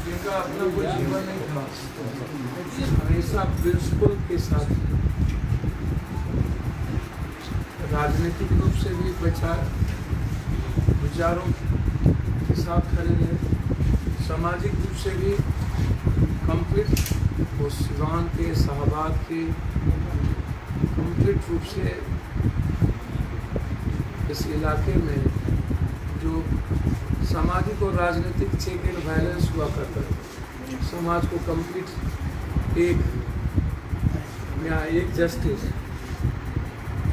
जिनका अपना कोई जीवन नहीं था, हमेशा प्रिंसिपल के साथ राजनीतिक रूप से भी विचारों के साथ खड़े रहे, सामाजिक रूप से भी कंप्लीट वो सिवान के साहबाद के कंप्लीट रूप से इस इलाके में जो सामाजिक और राजनीतिक चेक एंड बैलेंस हुआ करता है, समाज को कंप्लीट एक जस्टिस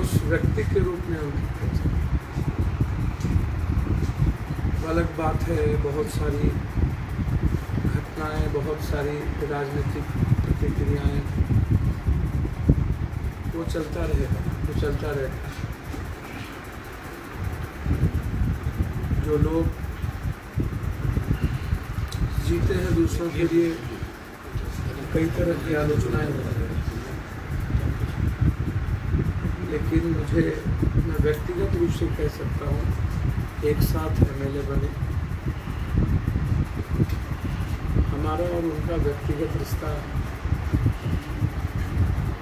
उस व्यक्ति के रूप में उनकी पहचान। अलग बात है, बहुत सारी घटनाएं, बहुत सारी राजनीतिक प्रतिक्रियाएं, वो चलता रहेगा। जो लोग जीते हैं दूसरों के लिए, कई तरह की आलोचनाएं होती हैं, लेकिन मैं व्यक्तिगत रूप से कह सकता हूँ, एक साथ एमएलए बने, हमारा और उनका व्यक्तिगत रिश्ता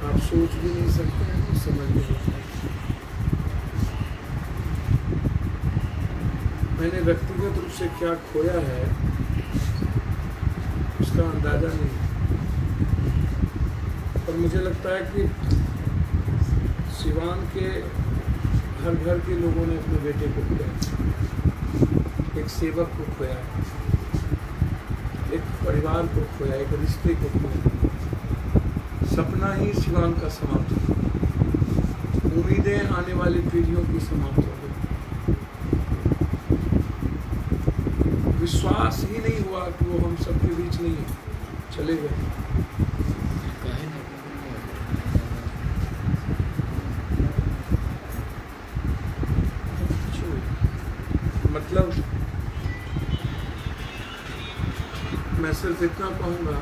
आप सोच भी नहीं सकते हैं, समझ भी नहीं सकते। मैंने व्यक्तिगत रूप से क्या खोया है उसका अंदाजा नहीं, और मुझे लगता है कि सिवान के हर घर के लोगों ने अपने बेटे को खोया, एक सेवक को खोया, एक परिवार को खोया, एक रिश्ते को खोया। सपना ही सिवान का समाप्त हो, उम्मीदें आने वाली पीढ़ियों की समाप्त हो गई, विश्वास ही नहीं हुआ कि वो हम सबके बीच नहीं है, चले गए। मतलब मैं सिर्फ इतना कहूँगा,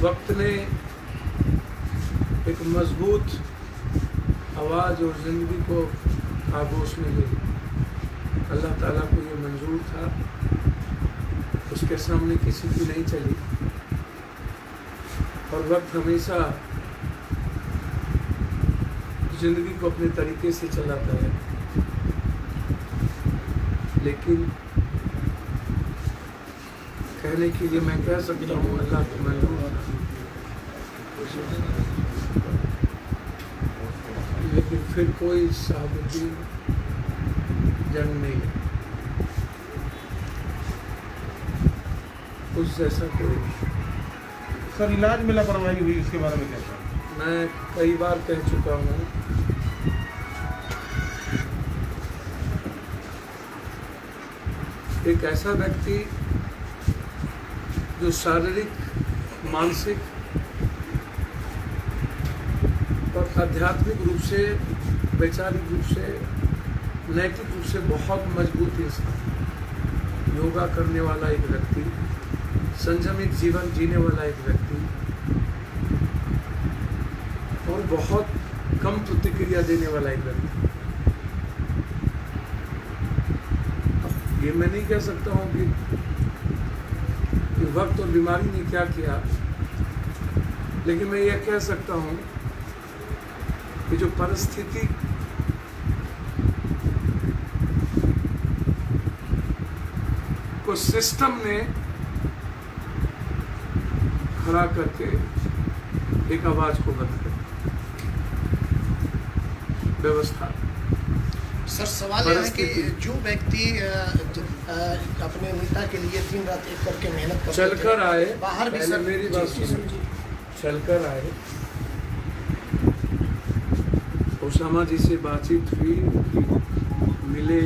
वक्त ने एक मजबूत आवाज़ और ज़िंदगी को आगोश में ले, अल्लाह ताला को ये मंजूर था, उसके सामने किसी की नहीं चली, और वक्त हमेशा ज़िंदगी को अपने तरीके से चलाता है, लेकिन कहने के लिए मैं कह सकता हूँ अल्लाह को मंजूर था, लेकिन फिर कोई शहाबुद्दीन जंग नहीं है, उस जैसा कोई। सर, इलाज में लापरवाही हुई, इसके बारे में क्या कहना? मैं कई बार कह चुका हूँ, एक ऐसा व्यक्ति जो शारीरिक, मानसिक और आध्यात्मिक रूप से, वैचारिक रूप से, नैतिक रूप से बहुत मजबूत इंसान, योगा करने वाला एक व्यक्ति, संयमित जीवन जीने वाला एक व्यक्ति, और बहुत कम प्रतिक्रिया देने वाला एक व्यक्ति। ये मैं नहीं कह सकता हूँ कि वक्त और बीमारी ने क्या किया, लेकिन मैं यह कह सकता हूँ कि जो परिस्थिति को सिस्टम ने खड़ा करके एक आवाज को बंद कर व्यवस्था। सर, सवाल यह है कि जो व्यक्ति अपने नेता के लिए दिन रात एक करके मेहनत करते चलकर आए, बाहर भी सर, मेरी बात सुनिए, चलकर आए, ओसामा जी से बातचीत हुई, मिले,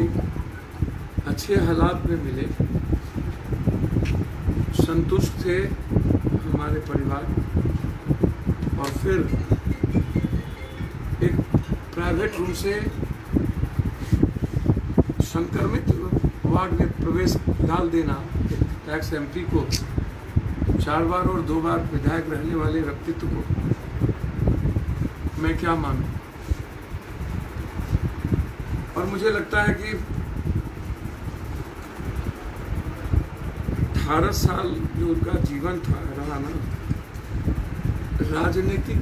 अच्छे हालात में मिले, संतुष्ट थे हमारे परिवार, और फिर एक प्राइवेट रूम से संक्रमित वार्ड में प्रवेश डाल देना, टैक्स एमपी को, 4 बार और 2 बार विधायक रहने वाले व्यक्तित्व को मैं क्या मानूं। और मुझे लगता है कि 18 साल जो उनका जीवन था रहा ना, राजनीतिक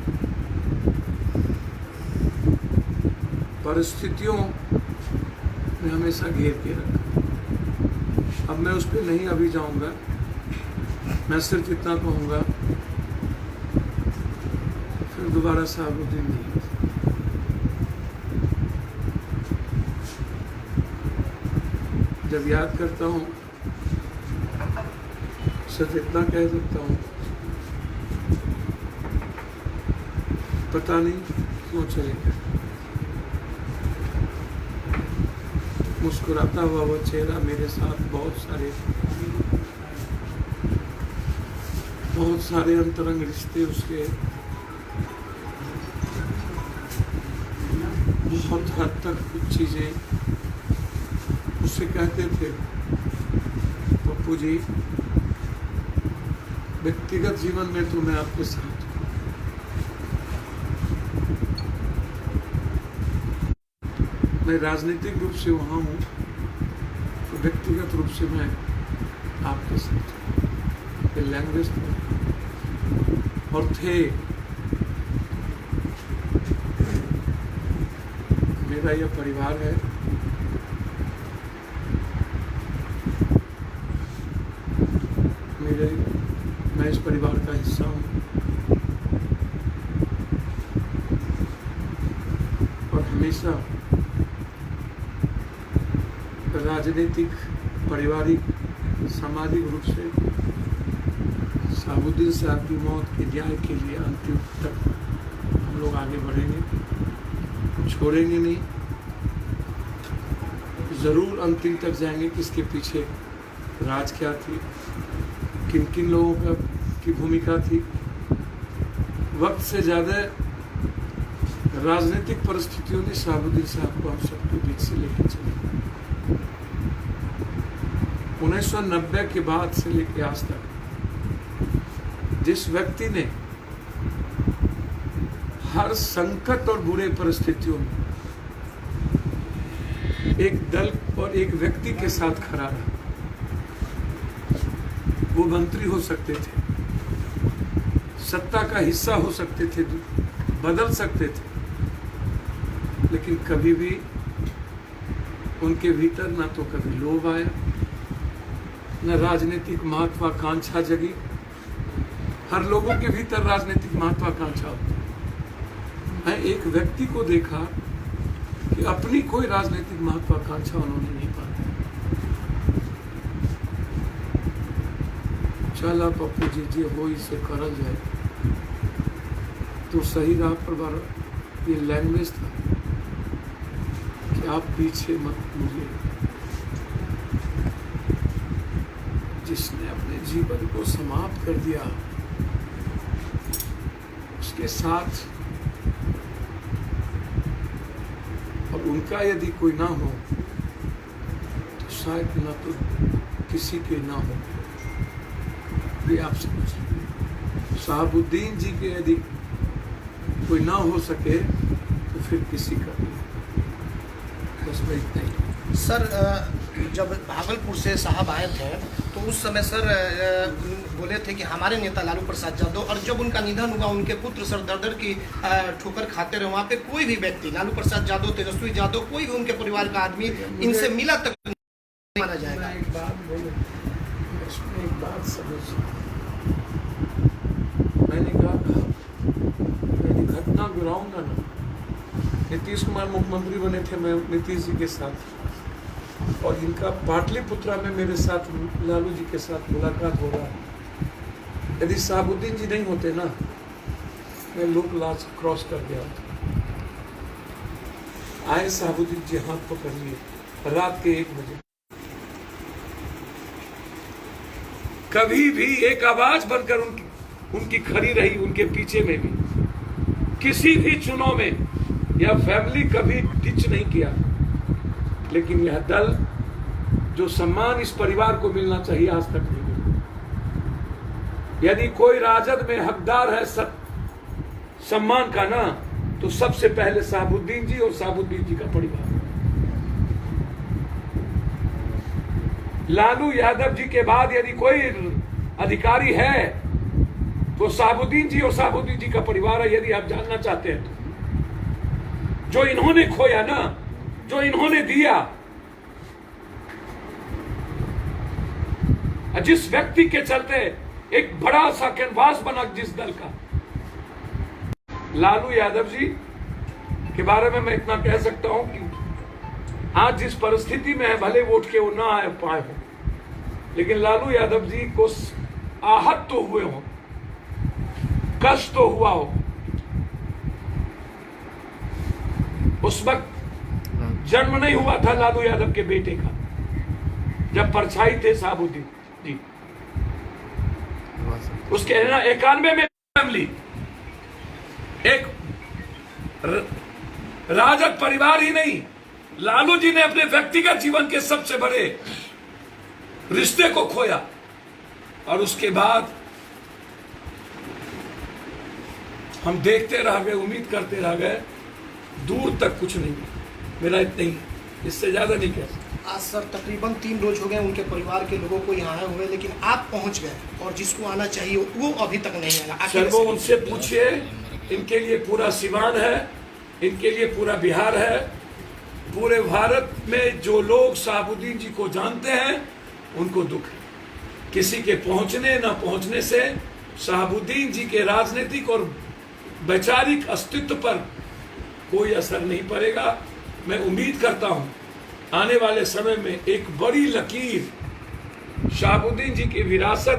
परिस्थितियों ने हमेशा घेर के रखा। अब मैं उस पर नहीं अभी जाऊंगा, मैं सिर्फ इतना कहूंगा फिर दोबारा शहाबुद्दीन नहीं। जब याद करता हूँ सिर्फ इतना कह सकता हूँ, पता नहीं क्यों चले गए। मुस्कुराता हुआ वो चेहरा मेरे साथ बहुत सारे अंतरंग रिश्ते उसके बहुत हद तक कुछ चीजें उससे कहते थे, पप्पू जी व्यक्तिगत जीवन में तो मैं आपके साथ हूं, मैं राजनीतिक रूप से वहां हूं, तो व्यक्तिगत रूप से मैं आपके साथ हूं। ये लैंग्वेज और थे। मेरा यह परिवार है, मैं इस परिवार का हिस्सा हूँ और हमेशा राजनीतिक, पारिवारिक, सामाजिक रूप से शहाबुद्दीन साहब की मौत के न्याय के लिए अंतिम तक हम लोग आगे बढ़ेंगे, छोड़ेंगे नहीं, जरूर अंतिम तक जाएंगे। किसके पीछे राज क्या थी, किन किन लोगों की भूमिका थी, वक्त से ज्यादा राजनीतिक परिस्थितियों ने शहाबुद्दीन साहब को हम सबके बीच से लेकर चले। 1990 के बाद से लेकर आज तक जिस व्यक्ति ने हर संकट और बुरे परिस्थितियों में एक दल और एक व्यक्ति के साथ खड़ा रहा, वो मंत्री हो सकते थे, सत्ता का हिस्सा हो सकते थे, बदल सकते थे, लेकिन कभी भी उनके भीतर ना तो कभी लोभ आया, न राजनीतिक महत्वाकांक्षा जगी। हर लोगों के भीतर राजनीतिक महत्वाकांक्षा होती है। मैं एक व्यक्ति को देखा कि अपनी कोई राजनीतिक महत्वाकांक्षा उन्होंने नहीं पाई। चला पप्पू जी वो इसे करल जाए तो सही राह पर। ये लैंग्वेज था कि आप पीछे मत मुझे। जिसने अपने जीवन को समाप्त कर दिया, उसके साथ और उनका यदि कोई ना हो तो शायद ना तो किसी के ना हो। ये आप समझिए, शहाबुद्दीन जी के यदि कोई ना हो सके तो फिर किसी का नहीं। बस मैं इतना ही। सर, जब भागलपुर से साहब आए थे तो उस समय सर बोले थे कि हमारे नेता लालू प्रसाद यादव, और जब उनका निधन हुआ उनके पुत्र सर दर की ठोकर खाते रहे। वहाँ पे कोई भी व्यक्ति, लालू प्रसाद यादव, तेजस्वी यादव, कोई भी उनके परिवार का आदमी इनसे मिला तक नहीं माना जाएगा। एक बात बोलो, इसमें एक बात समझ, मैंने कहा यदि घटना गिराऊंगा ना, नीतीश कुमार मुख्यमंत्री बने थे, मैं नीतीश जी के साथ, और इनका पाटलिपुत्रा में मेरे साथ लालू जी के साथ मुलाकात हो रहा है। यदि शहाबुद्दीन जी नहीं होते ना, मैं लोक लाज क्रॉस कर गया होता। आए शहाबुद्दीन जी, हाथ पकड़ लिए रात के 1 बजे। कभी भी एक आवाज बनकर उनकी खड़ी रही, उनके पीछे में भी। किसी भी चुनाव में यह फैमिली कभी डिच नहीं किया, लेकिन यह दल जो सम्मान इस परिवार को मिलना चाहिए आज तक नहीं मिला। यदि कोई राजद में हकदार है सम्मान का ना, तो सबसे पहले शहाबुद्दीन जी और शहाबुद्दीन जी का परिवार। लालू यादव जी के बाद यदि कोई अधिकारी है तो शहाबुद्दीन जी और शहाबुद्दीन जी का परिवार है। यदि आप जानना चाहते हैं तो जो इन्होंने खोया ना, जो इन्होंने दिया, जिस व्यक्ति के चलते एक बड़ा सा कैनवास बना जिस दल का, लालू यादव जी के बारे में मैं इतना कह सकता हूं कि आज जिस परिस्थिति में है, भले वोट के वो ना आए पाए हो, लेकिन लालू यादव जी को आहत तो हुए हो, कष्ट तो हुआ हो। उस वक्त जन्म नहीं हुआ था लालू यादव के बेटे का, जब परछाई थे शहाबुद्दीन जी। उसके 91 में फैमिली एक राजद परिवार ही नहीं, लालू जी ने अपने व्यक्तिगत जीवन के सबसे बड़े रिश्ते को खोया। और उसके बाद हम देखते रह गए, उम्मीद करते रह गए, दूर तक कुछ नहीं। मेरा इतना ही, इससे ज्यादा नहीं कह सकता। आज सर तकरीबन 3 रोज हो गए उनके परिवार के लोगों को यहाँ आए हुए, लेकिन आप पहुँच गए और जिसको आना चाहिए वो अभी तक नहीं आया। सर वो उनसे पूछिए, इनके लिए पूरा सिवान है, इनके लिए पूरा बिहार है, पूरे भारत में जो लोग शहाबुद्दीन जी को जानते हैं उनको दुख है। किसी के पहुंचने ना पहुंचने से शहाबुद्दीन जी के राजनीतिक और वैचारिक अस्तित्व पर कोई असर नहीं पड़ेगा। मैं उम्मीद करता हूं आने वाले समय में एक बड़ी लकीर शहाबुद्दीन जी की विरासत